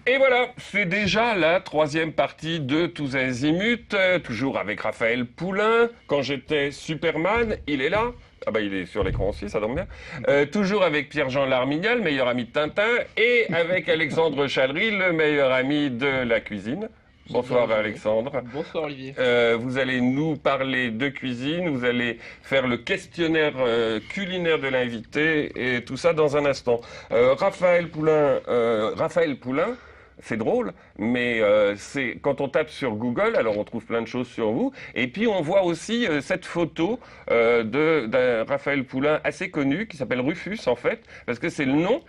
Et voilà, c'est déjà la troisième partie de Tous Azimuts, toujours avec Raphaël Poulain. Quand j'étais Superman, il est là. Ah bah il est sur l'écran aussi, ça tombe bien. Toujours avec Pierre-Jean Larmignal, meilleur ami de Tintin, et avec Alexandre Chalery, le meilleur ami de la cuisine. Bonsoir Alexandre. Bonsoir Olivier. Vous allez nous parler de cuisine, vous allez faire le questionnaire culinaire de l'invité et tout ça dans un instant. Raphaël Poulain, c'est drôle, mais c'est quand on tape sur Google, alors on trouve plein de choses sur vous, et puis on voit aussi cette photo d'un Raphaël Poulain assez connu qui s'appelle Rufus en fait, parce que c'est le nom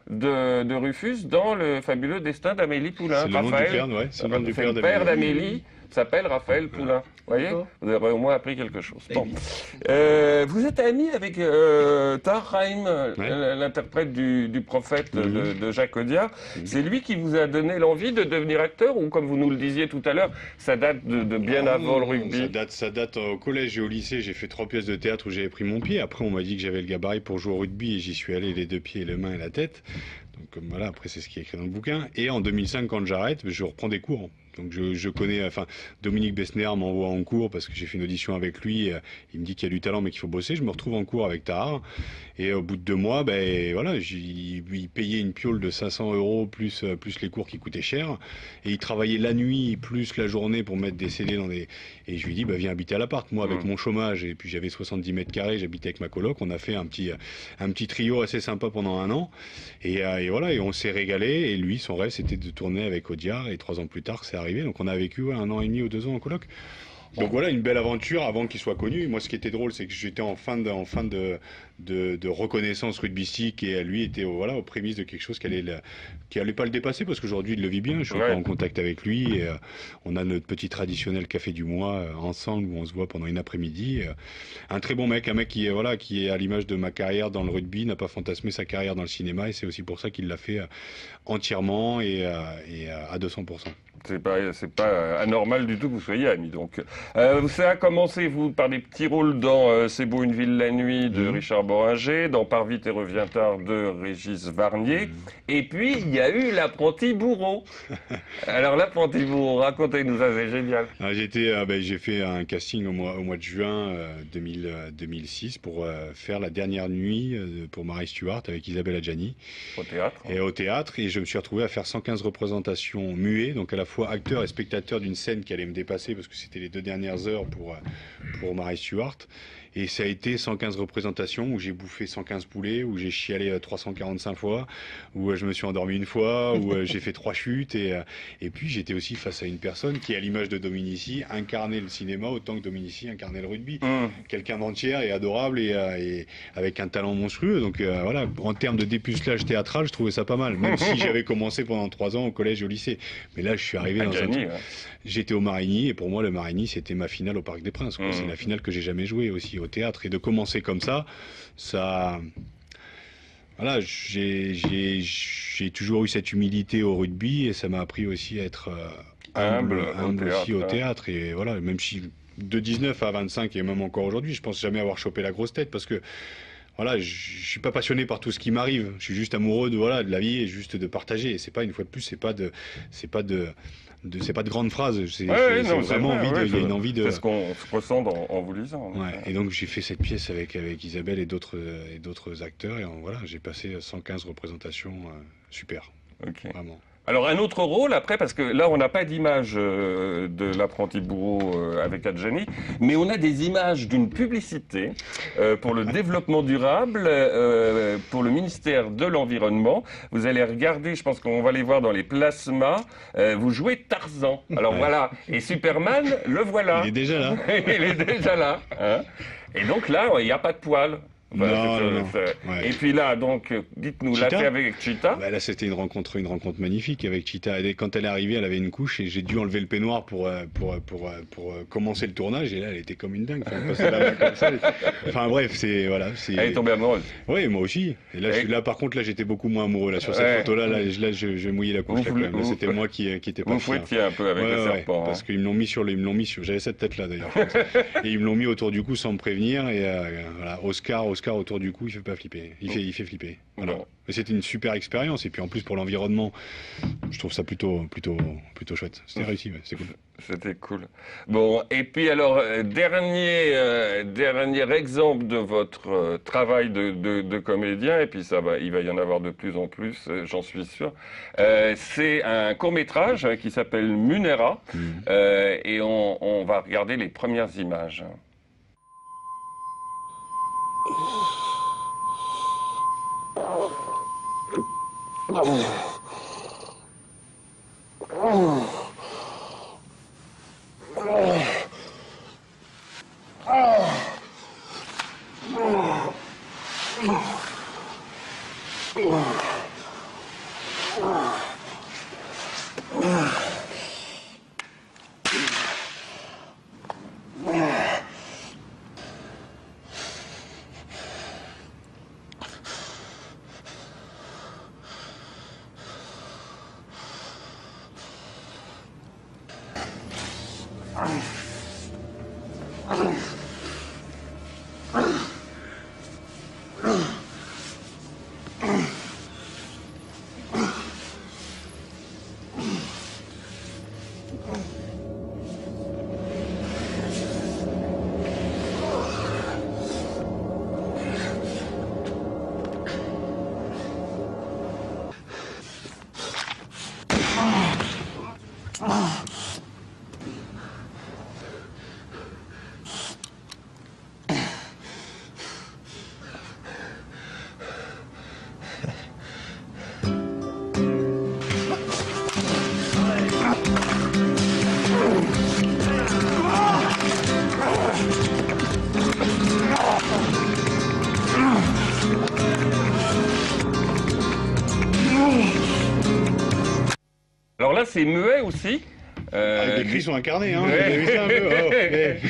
de Rufus dans le fabuleux destin d'Amélie Poulain. C'est le nom du père, ouais, c'est le nom du le père d'Amélie s'appelle Raphaël Poulain. Vous voyez, vous aurez au moins appris quelque chose. Bon. Vous êtes ami avec Tahar Rahim, l'interprète du prophète de Jacques Audiard. C'est lui qui vous a donné l'envie de devenir acteur ou comme vous nous le disiez tout à l'heure, ça date de bien avant le rugby? Ça date au collège et au lycée. J'ai fait 3 pièces de théâtre où j'avais pris mon pied. Après, on m'a dit que j'avais le gabarit pour jouer au rugby et j'y suis allé les 2 pieds, les mains et la tête. Donc voilà, après c'est ce qui est écrit dans le bouquin. Et en 2005, quand j'arrête, je reprends des cours. Donc je connais, enfin Dominique Besnéer m'envoie en cours parce que j'ai fait une audition avec lui. Il me dit qu'il y a du talent mais qu'il faut bosser. Je me retrouve en cours avec Tahar et au bout de 2 mois, ben voilà, il payait une piole de 500 € plus les cours qui coûtaient cher et il travaillait la nuit plus la journée pour mettre des CD dans des. Et je lui dis viens habiter à l'appart. Moi avec mon chômage et puis j'avais 70 mètres carrés, j'habitais avec ma coloc. On a fait un petit trio assez sympa pendant 1 an et voilà et on s'est régalé et lui son rêve c'était de tourner avec Audiard et 3 ans plus tard c'est arrivé. Donc on a vécu 1 an et demi ou 2 ans en coloc. Donc voilà, une belle aventure avant qu'il soit connu. Moi, ce qui était drôle, c'est que j'étais en fin de reconnaissance rugbystique et lui était aux prémices de quelque chose qui allait pas le dépasser parce qu'aujourd'hui, il le vit bien. Je suis encore en contact avec lui. Et, on a notre petit traditionnel café du mois ensemble où on se voit pendant une après-midi. Un très bon mec, un mec qui est à l'image de ma carrière dans le rugby, n'a pas fantasmé sa carrière dans le cinéma et c'est aussi pour ça qu'il l'a fait entièrement et à 200%. C'est pas anormal du tout que vous soyez amis. Donc, ça a commencé, vous, par des petits rôles dans C'est beau une ville la nuit de Richard Boringer, dans Pars vite et reviens tard de Régis Varnier. Et puis, il y a eu L'apprenti bourreau. Alors, L'apprenti bourreau, racontez-nous ça, c'est génial. J'ai fait un casting au mois de juin 2006 pour faire la dernière nuit pour Marie Stuart avec Isabelle Adjani. Au théâtre. Et au théâtre. Et je me suis retrouvé à faire 115 représentations muets, donc à la fois acteur et spectateur d'une scène qui allait me dépasser parce que c'était les 2 dernières heures pour Marie Stuart. Et ça a été 115 représentations où j'ai bouffé 115 poulets, où j'ai chialé 345 fois, où je me suis endormi 1 fois, où j'ai fait 3 chutes. Et puis j'étais aussi face à une personne qui, à l'image de Dominici, incarnait le cinéma autant que Dominici incarnait le rugby. Quelqu'un d'entière et adorable et avec un talent monstrueux. Donc voilà, en termes de dépucelage théâtral, je trouvais ça pas mal. Même si j'avais commencé pendant 3 ans au collège et au lycée. Mais là, je suis arrivé dans un truc. J'étais au Marigny et pour moi, le Marigny, c'était ma finale au Parc des Princes. C'est la finale que j'ai jamais jouée aussi au théâtre. Et de commencer comme ça, voilà, j'ai toujours eu cette humilité au rugby et ça m'a appris aussi à être humble aussi au théâtre. Et voilà, même si de 19 à 25 et même encore aujourd'hui, je pense jamais avoir chopé la grosse tête parce que voilà, je suis pas passionné par tout ce qui m'arrive. Je suis juste amoureux de la vie et juste de partager. Et c'est pas, une fois de plus, c'est pas de grandes phrases. C'est vraiment envie il y a une envie de. C'est ce qu'on ressent en vous lisant. Ouais. Et donc j'ai fait cette pièce avec Isabelle et d'autres acteurs et voilà, j'ai passé 115 représentations super. Vraiment. Alors un autre rôle après, parce que là on n'a pas d'image de l'apprenti bourreau avec Adjani, mais on a des images d'une publicité pour le développement durable, pour le ministère de l'Environnement. Vous allez regarder, je pense qu'on va les voir dans les plasmas, vous jouez Tarzan. Alors voilà, et Superman, le voilà. Il est déjà là. Il est déjà là. Hein. Et donc là, il n'y a pas de poils. Non. Et puis là, donc, dites-nous, là, c'est avec Chita. Là, c'était une rencontre magnifique avec Chita. Quand elle est arrivée, elle avait une couche et j'ai dû enlever le peignoir pour commencer le tournage. Et là, elle était comme une dingue. Enfin bref, Elle est tombée amoureuse. Oui, moi aussi. Et là, par contre, j'étais beaucoup moins amoureux. Là, sur cette photo-là, je mouillais la couche. C'était moi qui était pas fier. Vous fouettiez un peu avec le serpent. Parce qu'ils me l'ont mis sur. J'avais cette tête-là d'ailleurs. Et ils me l'ont mis autour du cou sans me prévenir. Et voilà, Oscar Oscar autour du cou, il fait pas flipper. Il fait flipper. Voilà. Bon. Mais c'était une super expérience. Et puis en plus, pour l'environnement, je trouve ça plutôt chouette. C'était réussi, ouais, c'était cool. C'était cool. Bon, et puis alors, dernier exemple de votre travail de comédien, et puis il va y en avoir de plus en plus, j'en suis sûr. C'est un court-métrage qui s'appelle Munera, et on va regarder les premières images. Alors là, c'est muet aussi. Les cris sont incarnés, hein. Ouais. Vous avez vu ça un peu mais...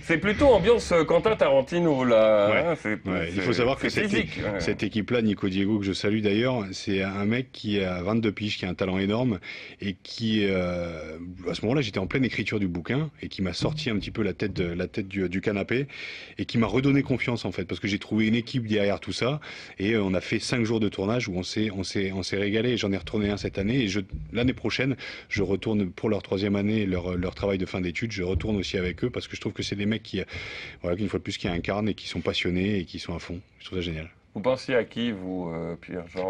C'est plutôt ambiance Quentin Tarantino, là. Ouais. Hein, Il faut savoir que physique. cette équipe-là, Nico Diego, que je salue d'ailleurs, c'est un mec qui a 22 piges, qui a un talent énorme et qui, à ce moment-là, j'étais en pleine écriture du bouquin et qui m'a sorti un petit peu la tête du canapé et qui m'a redonné confiance en fait, parce que j'ai trouvé une équipe derrière tout ça et on a fait 5 jours de tournage où on s'est régalé. J'en ai retourné un cette année et l'année prochaine, je retourne pour leur 3e année, leur travail de fin d'études. Je retourne aussi avec eux parce que je trouve que c'est des mecs qui, voilà, une fois de plus, qui incarnent et qui sont passionnés et qui sont à fond. Je trouve ça génial. Vous pensiez à qui, vous, Pierre Jean?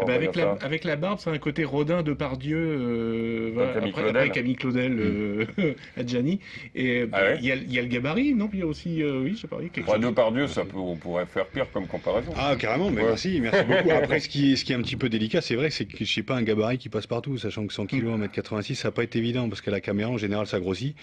Avec la barbe, c'est un côté Rodin de Pardieu, après Camille Claudel, Adjani. Et il y a le gabarit, non? Puis il y a aussi, oui, je sais pas. Depardieu, on pourrait faire pire comme comparaison. Ah, carrément, mais merci beaucoup. Après, ce qui est un petit peu délicat, c'est vrai, c'est que je sais pas un gabarit qui passe partout, sachant que 100 kg, 1m86, ça va pas être évident, parce que la caméra, en général, ça grossit.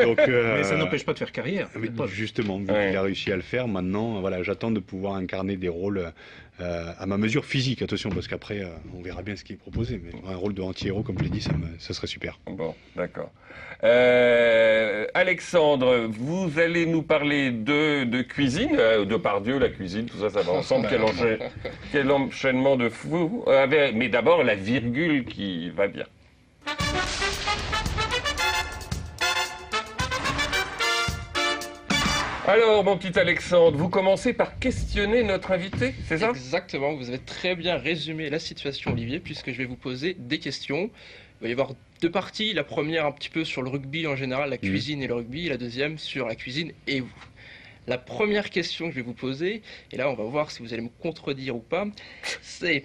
Donc, mais ça n'empêche pas de faire carrière. Justement, vu qu'il a réussi à le faire, maintenant, voilà, j'attends de pouvoir incarner des rôles à ma mesure physique, attention, parce qu'après, on verra bien ce qui est proposé, mais un rôle de anti-héros, comme je l'ai dit, ça serait super. Bon, d'accord. Alexandre, vous allez nous parler de cuisine, Depardieu, la cuisine, tout ça, ça va ensemble. Quel enchaînement de fou. Mais d'abord, la virgule qui va bien. Alors, mon petit Alexandre, vous commencez par questionner notre invité, c'est ça? Exactement, vous avez très bien résumé la situation, Olivier, puisque je vais vous poser des questions. Il va y avoir 2 parties. La première, un petit peu sur le rugby en général, la cuisine et le rugby. Et la deuxième, sur la cuisine et vous. La première question que je vais vous poser, et là on va voir si vous allez me contredire ou pas, c'est...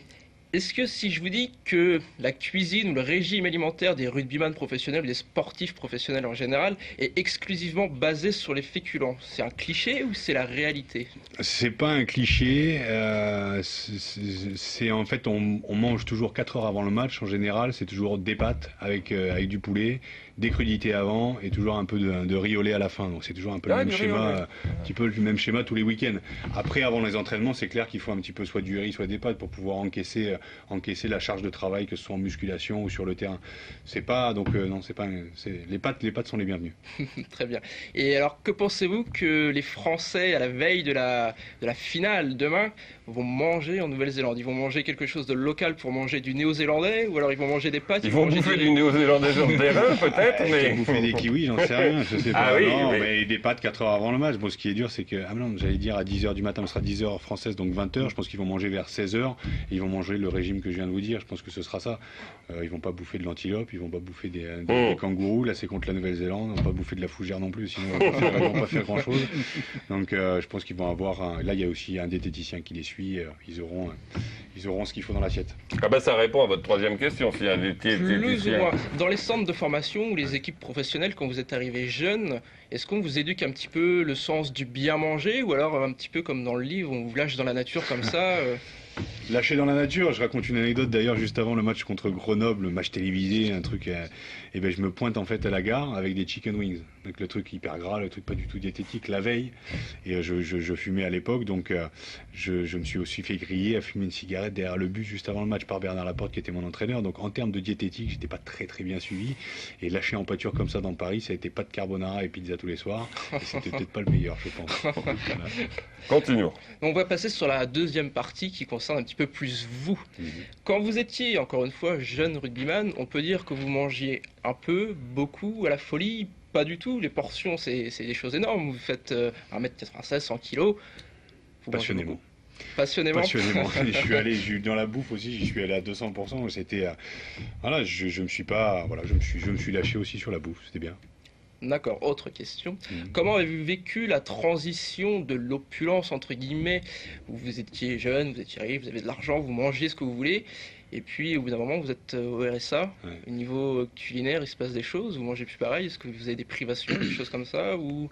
Est-ce que si je vous dis que la cuisine ou le régime alimentaire des rugbyman professionnels ou des sportifs professionnels en général est exclusivement basé sur les féculents, c'est un cliché ou c'est la réalité? C'est pas un cliché, c'est en fait on mange toujours 4 heures avant le match en général, c'est toujours des pâtes avec du poulet, des crudités avant et toujours un peu de riz au lait à la fin. Donc c'est toujours un peu le même schéma, un petit peu le même schéma tous les week-ends. Après, avant les entraînements, c'est clair qu'il faut un petit peu soit du riz, soit des pâtes pour pouvoir encaisser la charge de travail, que ce soit en musculation ou sur le terrain. C'est pas donc non, c'est pas les pâtes sont les bienvenues. Très bien. Et alors, que pensez-vous que les Français à la veille de la finale demain vont manger en Nouvelle-Zélande? Ils vont manger quelque chose de local pour manger du néo-zélandais, ou alors ils vont manger des pâtes? Ils vont bouffer du néo-zélandais sur le terrain, peut-être. peut-être, mais... bouffer des kiwis, j'en sais rien, je sais pas. Ah oui, non, oui. mais des pâtes 4 heures avant le match. Bon, ce qui est dur, c'est que, ah non, j'allais dire à 10h du matin, ce sera 10h française, donc 20h. Je pense qu'ils vont manger vers 16h. Et ils vont manger le régime que je viens de vous dire. Je pense que ce sera ça. Ils vont pas bouffer de l'antilope, ils vont pas bouffer des kangourous. Là, c'est contre la Nouvelle-Zélande. Ils vont pas bouffer de la fougère non plus, sinon ils vont pas faire grand-chose. Donc, je pense qu'ils vont avoir... Là, il y a aussi un diététicien qui les suit. Ils auront ce qu'il faut dans l'assiette. Ah bah ça répond à votre troisième question, s'il y a un Plus ou moins. Dans les centres de formation ou les équipes professionnelles, quand vous êtes arrivé jeune, est-ce qu'on vous éduque un petit peu le sens du bien manger, ou alors un petit peu comme dans le livre, on vous lâche dans la nature comme ça Lâché dans la nature, je raconte une anecdote d'ailleurs juste avant le match contre Grenoble, le match télévisé, un truc, et ben je me pointe en fait à la gare avec des chicken wings, donc le truc hyper gras, le truc pas du tout diététique la veille, et je fumais à l'époque, donc je me suis aussi fait griller à fumer une cigarette derrière le bus juste avant le match par Bernard Laporte qui était mon entraîneur, donc en termes de diététique j'étais pas très bien suivi, et lâché en pâture comme ça dans Paris, ça a été pas de carbonara et pizza tous les soirs, et c'était peut-être pas le meilleur je pense. Voilà. Continuons. On va passer sur la deuxième partie qui concerne un petit peu plus vous. Quand vous étiez, encore une fois, jeune rugbyman, on peut dire que vous mangiez un peu, beaucoup, à la folie, pas du tout. Les portions, c'est des choses énormes. Vous faites 1m96, 100 kg. Passionnément. Passionnément. Je suis allé dans la bouffe aussi, j'y suis allé à 200%. C'était voilà, je me suis lâché aussi sur la bouffe, c'était bien. D'accord, autre question. Comment avez-vous vécu la transition de l'opulence, entre guillemets, où vous étiez jeune, vous étiez riche, vous avez de l'argent, vous mangiez ce que vous voulez, et puis au bout d'un moment, vous êtes au RSA, au niveau culinaire, il se passe des choses, vous mangez plus pareil, est-ce que vous avez des privations, des choses comme ça ou...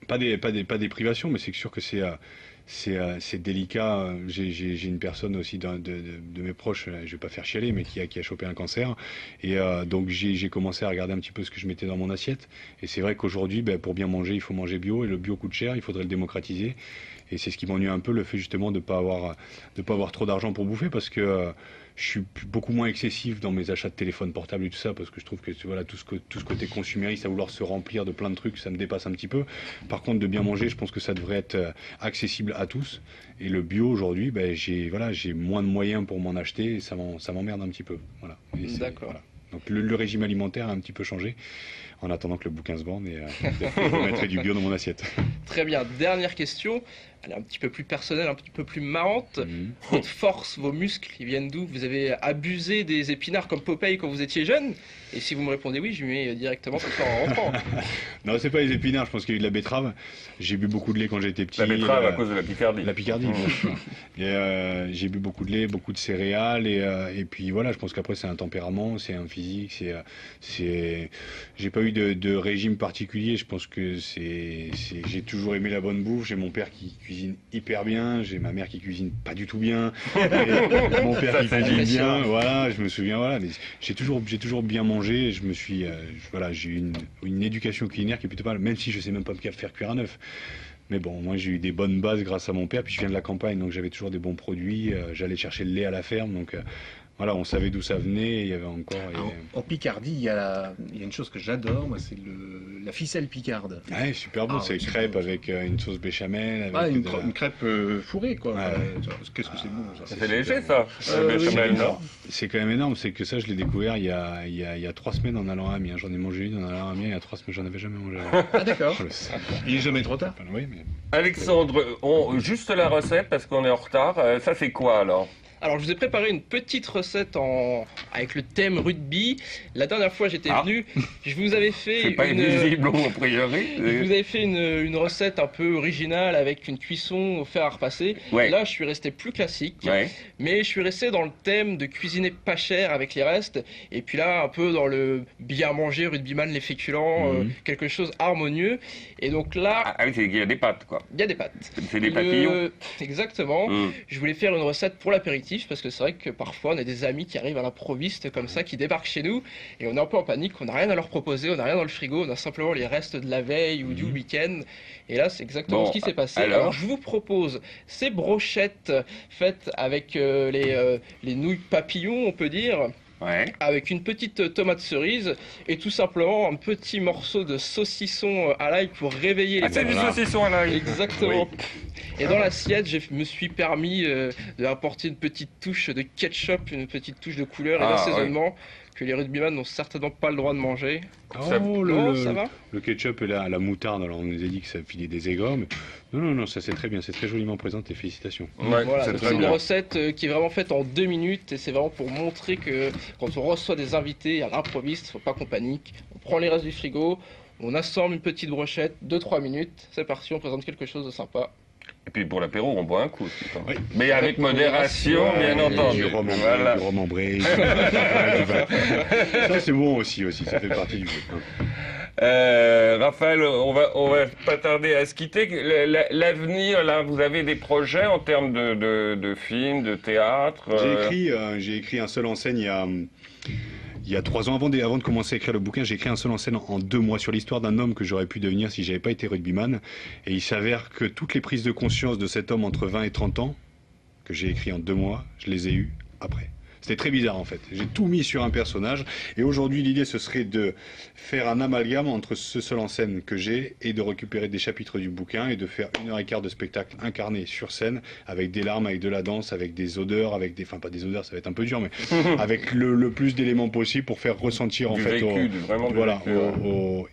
Pas des privations, mais c'est sûr que c'est délicat. J'ai une personne aussi de mes proches, je vais pas faire chialer, mais qui a chopé un cancer. Et donc j'ai commencé à regarder un petit peu ce que je mettais dans mon assiette. Et c'est vrai qu'aujourd'hui, pour bien manger, il faut manger bio. Et le bio coûte cher, il faudrait le démocratiser. Et c'est ce qui m'ennuie un peu, le fait justement de pas avoir trop d'argent pour bouffer, parce que je suis beaucoup moins excessif dans mes achats de téléphone portable et tout ça, parce que je trouve que voilà, tout ce côté consumériste à vouloir se remplir de plein de trucs, ça me dépasse un petit peu. Par contre, de bien manger, je pense que ça devrait être accessible à tous. Et le bio aujourd'hui, j'ai moins de moyens pour m'en acheter et ça m'emmerde un petit peu. Voilà. D'accord. Voilà. Donc le régime alimentaire a un petit peu changé, en attendant que le bouquin se vende, et je mettrai du bio dans mon assiette. Très bien, dernière question, elle est un petit peu plus personnelle, un petit peu plus marrante. Votre force, vos muscles, ils viennent d'où? Vous avez abusé des épinards comme Popeye quand vous étiez jeune? Et si vous me répondez oui, je mets directement comme ça en rentrant. Non, c'est pas les épinards, je pense qu'il y a eu de la betterave. J'ai bu beaucoup de lait quand j'étais petit. La betterave à cause de la Picardie. La Picardie, bien sûr. Et j'ai bu beaucoup de lait, beaucoup de céréales, et puis voilà, je pense qu'après c'est un tempérament, c'est un physique, j'ai pas eu de régime particulier. Je pense que j'ai toujours aimé la bonne bouffe. J'ai mon père qui cuisine hyper bien, j'ai ma mère qui cuisine pas du tout bien, et mon père qui cuisine bien. Voilà, je me souviens, voilà, mais j'ai toujours bien mangé. Je me suis, j'ai eu une éducation culinaire qui est plutôt pas mal, même si je sais même pas me faire cuire un œuf. Mais bon, moi j'ai eu des bonnes bases grâce à mon père, puis je viens de la campagne, donc j'avais toujours des bons produits. J'allais chercher le lait à la ferme, donc voilà, on savait d'où ça venait. Il y avait encore. En Picardie, il y a une chose que j'adore, moi, c'est la ficelle picarde. Ouais, super bon, c'est crêpe avec une sauce béchamel. Avec une crêpe fourrée, quoi. Ouais. Qu'est-ce que c'est bon, ça. C'est léger, ça, le béchamel, non? C'est quand même énorme, c'est que ça, je l'ai découvert il y a 3 semaines en allant à Amiens. J'en ai mangé une en allant à Amiens il y a 3 semaines, j'en avais jamais mangé. Ah, d'accord. Il est jamais trop tard. Oui, mais... Alexandre, juste la recette, parce qu'on est en retard. Ça, c'est quoi, alors? Alors, je vous ai préparé une petite recette avec le thème rugby. La dernière fois, j'étais venu, je vous avais fait c'est pas invisible, a priori. Je vous avais fait une recette un peu originale avec une cuisson au fer à repasser. Ouais. Là, je suis resté plus classique, mais je suis resté dans le thème de cuisiner pas cher avec les restes. Et puis là, un peu dans le bien manger, rugbyman, les féculents, quelque chose harmonieux. Et donc là... Ah oui, il y a des pâtes, quoi. Il y a des pâtes. C'est des papillons. Exactement. Je voulais faire une recette pour l'apéritif, parce que c'est vrai que parfois on a des amis qui arrivent à l'improviste comme ça, qui débarquent chez nous et on est un peu en panique, on n'a rien à leur proposer, on n'a rien dans le frigo, on a simplement les restes de la veille ou du week-end. Et là, c'est exactement ce qui s'est passé. Alors, je vous propose ces brochettes faites avec les nouilles papillons, on peut dire. Avec une petite tomate cerise et tout simplement un petit morceau de saucisson à l'ail pour réveiller les c'est du saucisson à l'ail. Exactement. Oui. Et dans l'assiette, je me suis permis d'apporter une petite touche de ketchup, une petite touche de couleur et d'assaisonnement. que les rugbyman n'ont certainement pas le droit de manger. Ça va. Le ketchup et la moutarde, alors on nous a dit que ça filait des aigres, mais non, ça c'est très bien, c'est très joliment présenté, félicitations. Ouais, voilà, c'est une recette qui est vraiment faite en 2 minutes et c'est vraiment pour montrer que quand on reçoit des invités à l'improviste, faut pas qu'on panique, on prend les restes du frigo, on assemble une petite brochette, 2-3 minutes, c'est parti, on présente quelque chose de sympa. Et puis pour l'apéro, on boit un coup. Oui. Mais avec modération, bien entendu. Du rhum ambré. Ça c'est bon aussi, ça fait partie du groupe. Raphaël, on va pas tarder à se quitter. L'avenir, là, vous avez des projets en termes de films, de théâtre J'ai écrit un seul en scène il y a 3 ans, avant de commencer à écrire le bouquin, j'ai écrit un seul en scène en 2 mois sur l'histoire d'un homme que j'aurais pu devenir si j'avais pas été rugbyman. Et il s'avère que toutes les prises de conscience de cet homme entre 20 et 30 ans, que j'ai écrit en 2 mois, je les ai eues après. C'était très bizarre en fait. J'ai tout mis sur un personnage et aujourd'hui l'idée ce serait de faire un amalgame entre ce seul en scène que j'ai et de récupérer des chapitres du bouquin et de faire 1h15 de spectacle incarné sur scène avec des larmes, avec de la danse, avec des odeurs, enfin pas des odeurs, ça va être un peu dur, mais avec le plus d'éléments possible pour faire ressentir en fait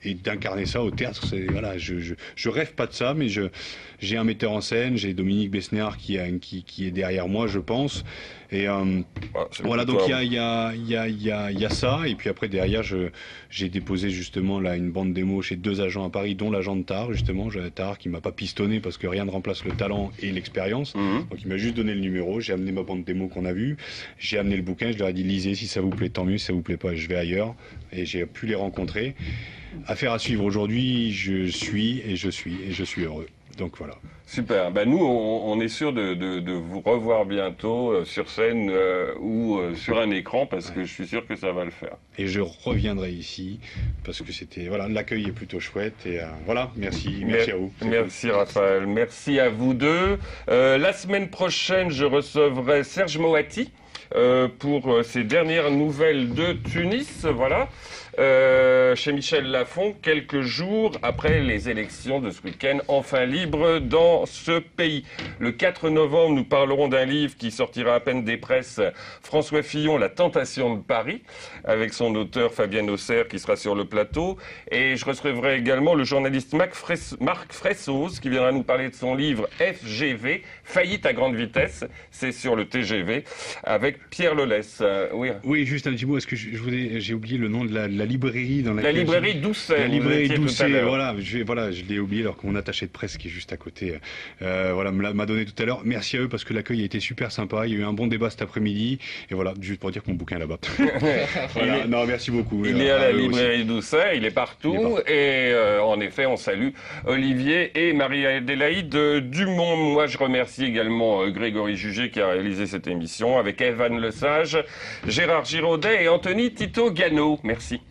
et d'incarner ça au théâtre. Voilà, je rêve pas de ça, mais j'ai un metteur en scène, j'ai Dominique Besnéard qui est derrière moi, je pense. Et voilà, donc il y a ça, et puis après derrière j'ai déposé justement là une bande démo chez 2 agents à Paris, dont l'agent de Tahar justement, Tahar qui m'a pas pistonné parce que rien ne remplace le talent et l'expérience. Donc il m'a juste donné le numéro, j'ai amené ma bande démo qu'on a vue, j'ai amené le bouquin, je leur ai dit lisez, si ça vous plaît tant mieux, si ça vous plaît pas je vais ailleurs, et j'ai pu les rencontrer. Affaire à suivre aujourd'hui, je suis heureux. Donc voilà. Super. Ben nous, on est sûr de vous revoir bientôt sur scène ou sur un écran parce que je suis sûr que ça va le faire. Et je reviendrai ici parce que l'accueil est plutôt chouette et voilà. Merci à vous. Merci cool. Raphaël. Merci à vous deux. La semaine prochaine, je recevrai Serge Moati pour ses dernières nouvelles de Tunis. Voilà. Chez Michel Lafon, quelques jours après les élections de ce week-end, enfin libre dans ce pays. Le 4 novembre, nous parlerons d'un livre qui sortira à peine des presses, François Fillon, La Tentation de Paris, avec son auteur Fabienne Auxerre qui sera sur le plateau. Et je recevrai également le journaliste Marc Fressoz qui viendra nous parler de son livre FGV, Faillite à grande vitesse, c'est sur le TGV, avec Pierre Lolès. Oui, juste un petit mot, est-ce que j'ai oublié le nom de la librairie dans laquelle... La librairie Doucet. La librairie Doucet, voilà, je l'ai oublié alors que mon attaché de presse qui est juste à côté m'a donné tout à l'heure. Merci à eux parce que l'accueil a été super sympa, il y a eu un bon débat cet après-midi, et voilà, juste pour dire que mon bouquin est là-bas. Voilà. Non, merci beaucoup. Il est à la librairie Doucet, il est partout, et en effet, on salue Olivier et Marie-Adélaïde Dumont. Moi, je remercie également Grégory Jugé qui a réalisé cette émission avec Evan Lesage, Gérard Giraudet et Anthony Tito Gano. Merci.